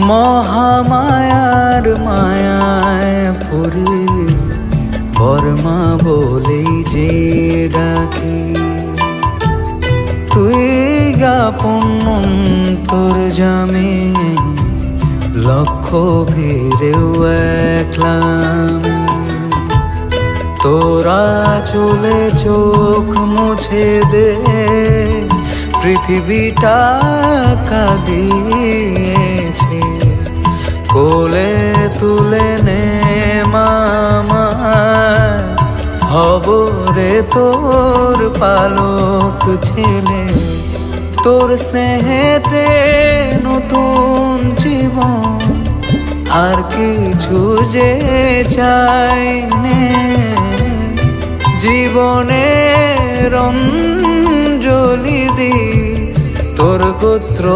মহামায়ার মায়ায় পড়ি বর্মা বলেই যে ডাকি। তুই আপন তোর জামে লক্ষ ভিড়েও একলাম। তোরা চলে চোখ মুছে দে, পৃথিবীটা কাঁদিয়েছে। কোলে তুলে নে মামা, হব রে তোর পালক ছেলে। তোর স্নেহেতে নতুন জীবন, আর কিছু যে চাই নে। জীবনের অঞ্জলি দি তোর গোত্র